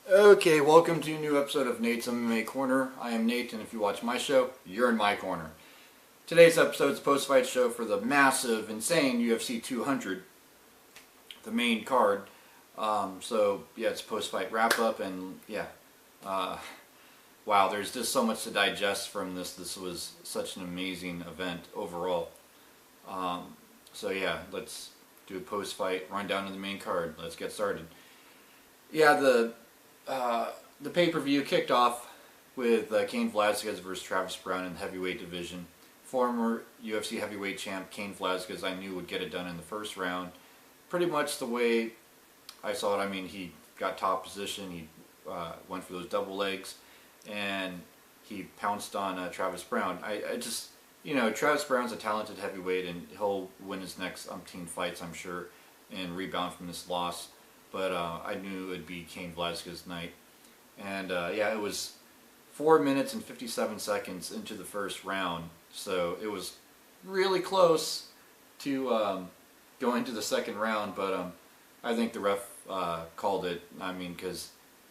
Okay, welcome to a new episode of Nate's MMA Corner. I am Nate, and if you watch my show, you're in my corner. Today's episode is a post-fight show for the massive, insane UFC 200, the main card. It's a post-fight wrap-up, and wow, there's just so much to digest from this. This was such an amazing event overall. Let's do a post-fight rundown of the main card. Let's get started. The pay-per-view kicked off with Cain Velasquez versus Travis Browne in the heavyweight division. Former UFC heavyweight champ Cain Velasquez, I knew, would get it done in the first round. Pretty much the way I saw it. I mean, he got top position. He went for those double legs, and he pounced on Travis Browne. Travis Browne's a talented heavyweight, and he'll win his next umpteen fights, I'm sure, and rebound from this loss. But I knew it would be Cain Velasquez's night. And it was 4 minutes and 57 seconds into the first round. So it was really close to going to the second round. But I think the ref called it. I mean,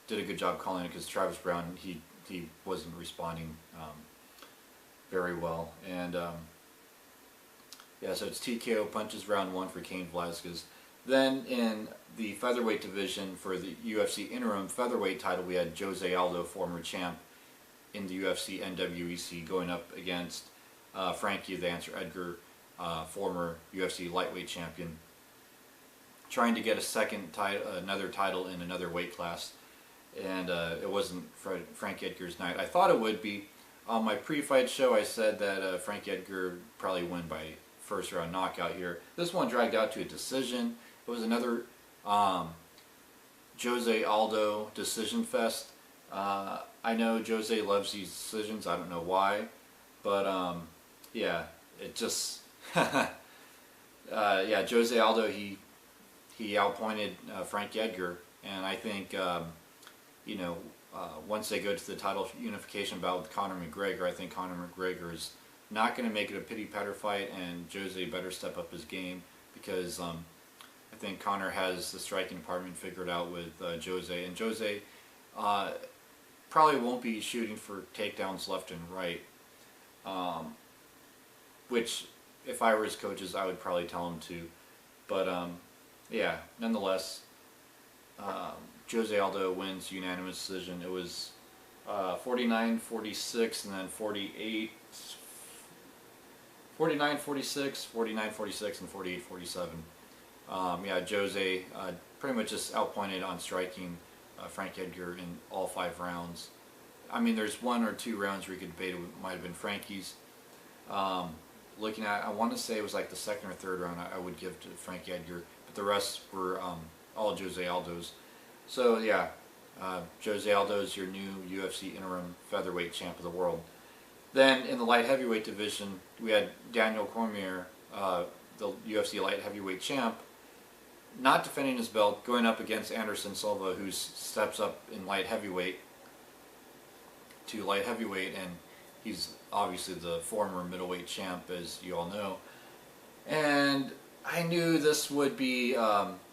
did a good job calling it, because Travis Browne, he wasn't responding very well. And so it's TKO punches round one for Cain Velasquez. Then in the featherweight division for the UFC interim featherweight title, we had Jose Aldo, former champ in the UFC NWEC, going up against Frankie the Answer Edgar, former UFC lightweight champion, trying to get another title in another weight class. And it wasn't Frankie Edgar's night. I thought it would be. On my pre-fight show, I said that Frankie Edgar would probably win by first round knockout here. This one dragged out to a decision. It was another Jose Aldo decision fest. I know Jose loves these decisions. I don't know why, but it just Jose Aldo, he outpointed Frankie Edgar, and I think once they go to the title unification bout with Conor McGregor, I think Conor McGregor is not going to make it a pity-patter fight, and Jose better step up his game, because I think Conor has the striking department figured out with Jose, and Jose probably won't be shooting for takedowns left and right, which if I were his coaches, I would probably tell him to. But nonetheless, Jose Aldo wins unanimous decision. It was 49-46, and then 49-46, 49-46, and 48-47. Jose pretty much just outpointed on striking Frank Edgar in all 5 rounds. I mean, there's 1 or 2 rounds where you could debate it might have been Frankie's. Looking at, I want to say it was like the second or third round I would give to Frank Edgar, but the rest were all Jose Aldo's. So Jose Aldo is your new UFC interim featherweight champ of the world. Then in the light heavyweight division, we had Daniel Cormier, the UFC light heavyweight champ, not defending his belt, going up against Anderson Silva, who steps up in light heavyweight to light heavyweight, and he's obviously the former middleweight champ, as you all know. And I knew this would be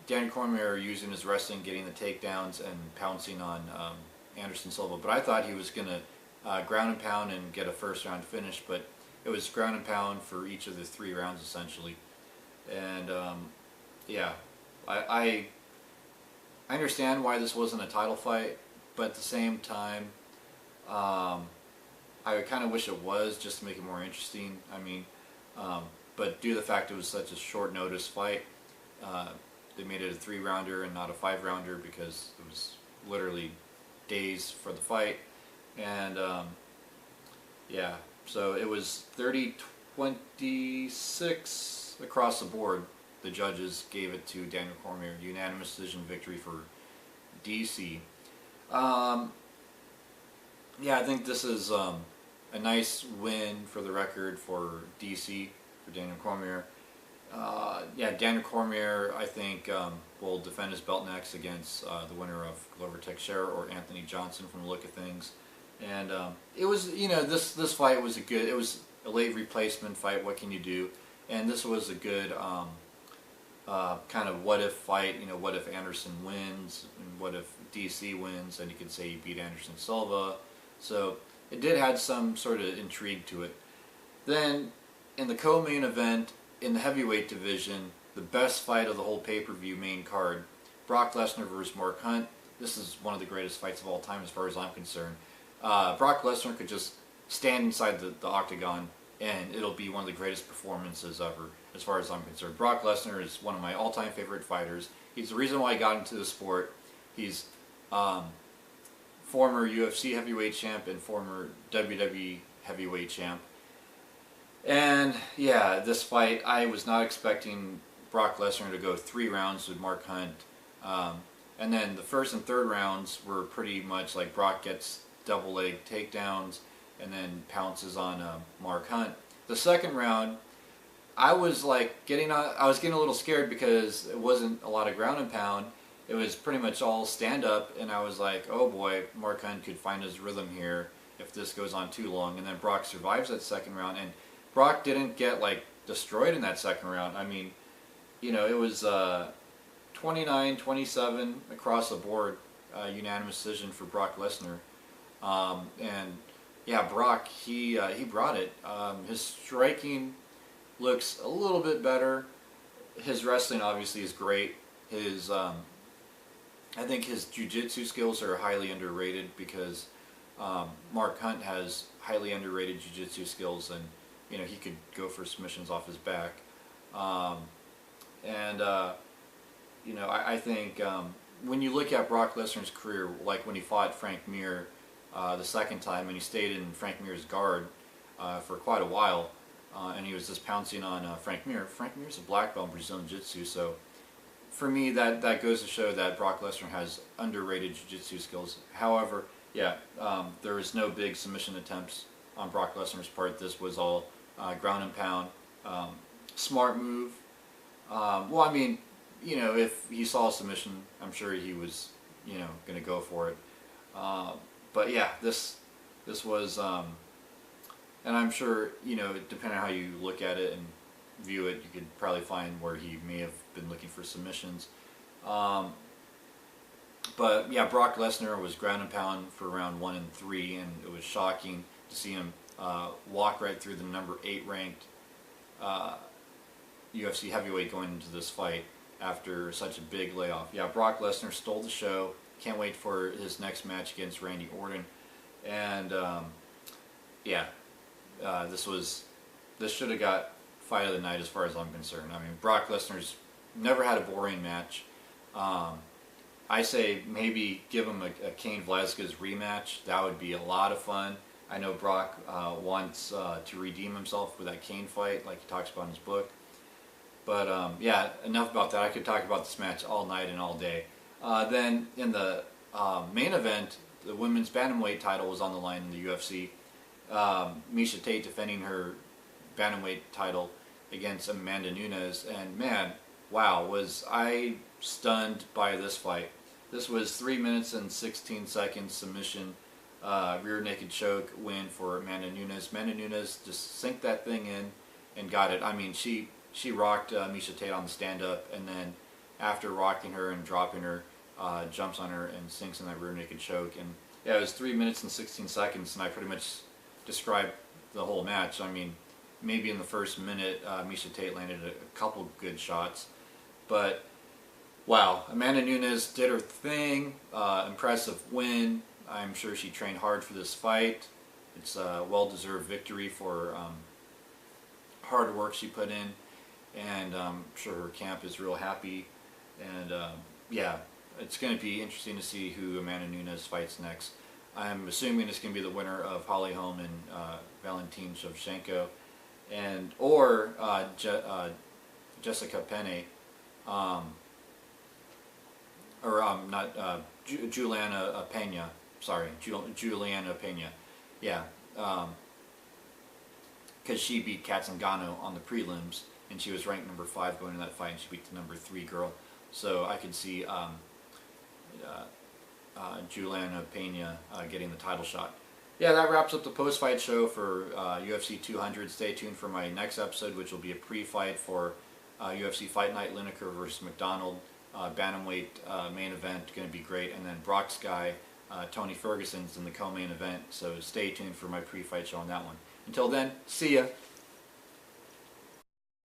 Daniel Cormier using his wrestling, getting the takedowns and pouncing on Anderson Silva, but I thought he was going to ground and pound and get a first round finish, but it was ground and pound for each of the 3 rounds essentially. And I understand why this wasn't a title fight, but at the same time, I kind of wish it was, just to make it more interesting. I mean, but due to the fact it was such a short notice fight, they made it a 3-rounder and not a 5-rounder, because it was literally days for the fight. And so it was 30-26 across the board. The judges gave it to Daniel Cormier, unanimous decision victory for DC. I think this is a nice win for the record for DC, for Daniel Cormier. Daniel Cormier, I think, will defend his belt next against the winner of Glover Teixeira or Anthony Johnson, from the look of things. And it was, this fight was it was a late replacement fight. What can you do? And this was a good kind of what if fight. You know, what if Anderson wins, and what if DC wins, and you could say he beat Anderson Silva. So it did have some sort of intrigue to it. Then in the co-main event in the heavyweight division, the best fight of the whole pay-per-view main card, Brock Lesnar versus Mark Hunt. This is one of the greatest fights of all time as far as I'm concerned. Brock Lesnar could just stand inside the octagon and it'll be one of the greatest performances ever as far as I'm concerned. Brock Lesnar is one of my all-time favorite fighters. He's the reason why I got into the sport. He's former UFC heavyweight champ and former WWE heavyweight champ. And yeah, this fight, I was not expecting Brock Lesnar to go 3 rounds with Mark Hunt. And then the first and third rounds were pretty much like Brock gets double leg takedowns and then pounces on Mark Hunt. The second round, I was getting a little scared because it wasn't a lot of ground and pound. It was pretty much all stand up, and I was like, oh boy, Mark Hunt could find his rhythm here if this goes on too long. And then Brock survives that second round, and Brock didn't get destroyed in that second round. I mean, you know, it was 29-27 across the board, unanimous decision for Brock Lesnar. And yeah, Brock, he brought it. His striking looks a little bit better. His wrestling obviously is great. His I think his jiu-jitsu skills are highly underrated because Mark Hunt has highly underrated jiu-jitsu skills, and you know, he could go for submissions off his back. You know, I think when you look at Brock Lesnar's career, like when he fought Frank Mir the second time, and he stayed in Frank Mir's guard for quite a while, and he was just pouncing on Frank Mir. Frank Mir's a black belt in Brazilian Jiu-Jitsu, so for me that goes to show that Brock Lesnar has underrated jiu-jitsu skills. However, yeah, there was no big submission attempts on Brock Lesnar's part. This was all ground and pound. Smart move. Well, I mean, you know, if he saw a submission, I'm sure he was, you know, going to go for it. But yeah, this was, and I'm sure, you know, depending on how you look at it and view it, you could probably find where he may have been looking for submissions. But yeah, Brock Lesnar was ground and pound for round 1 and 3, and it was shocking to see him walk right through the number 8 ranked UFC heavyweight going into this fight after such a big layoff. Yeah, Brock Lesnar stole the show. Can't wait for his next match against Randy Orton. And yeah, this should have got fight of the night as far as I'm concerned. I mean, Brock Lesnar's never had a boring match. I say maybe give him a Cain Velasquez rematch. That would be a lot of fun. I know Brock wants to redeem himself with that Cain fight, like he talks about in his book. But yeah, enough about that. I could talk about this match all night and all day. Then in the main event, the women's bantamweight title was on the line in the UFC. Miesha Tate defending her bantamweight title against Amanda Nunes, and man, wow, was I stunned by this fight. This was 3 minutes and 16 seconds submission, rear naked choke win for Amanda Nunes. Amanda Nunes just sank that thing in and got it. I mean, she rocked Miesha Tate on the stand-up, and then after rocking her and dropping her, jumps on her and sinks in that rear naked choke. And yeah, it was 3 minutes and 16 seconds, and I pretty much described the whole match. I mean, maybe in the first minute, Miesha Tate landed a couple good shots, but wow, Amanda Nunes did her thing. Impressive win. I'm sure she trained hard for this fight. It's a well-deserved victory for hard work she put in, and I'm sure her camp is real happy. And yeah, it's going to be interesting to see who Amanda Nunes fights next. I'm assuming it's going to be the winner of Holly Holm and Valentin Shevchenko, or Jessica Penne, Juliana Pena. Sorry, Juliana Pena. Yeah, because she beat Kat Zingano on the prelims, and she was ranked number 5 going into that fight, and she beat the number 3 girl. So I could see Juliana Pena getting the title shot. Yeah, that wraps up the post-fight show for UFC 200. Stay tuned for my next episode, which will be a pre-fight for UFC Fight Night, Lineker versus McDonald, bantamweight main event, going to be great, and then Brock's guy, Tony Ferguson's in the co-main event, so stay tuned for my pre-fight show on that one. Until then, see ya!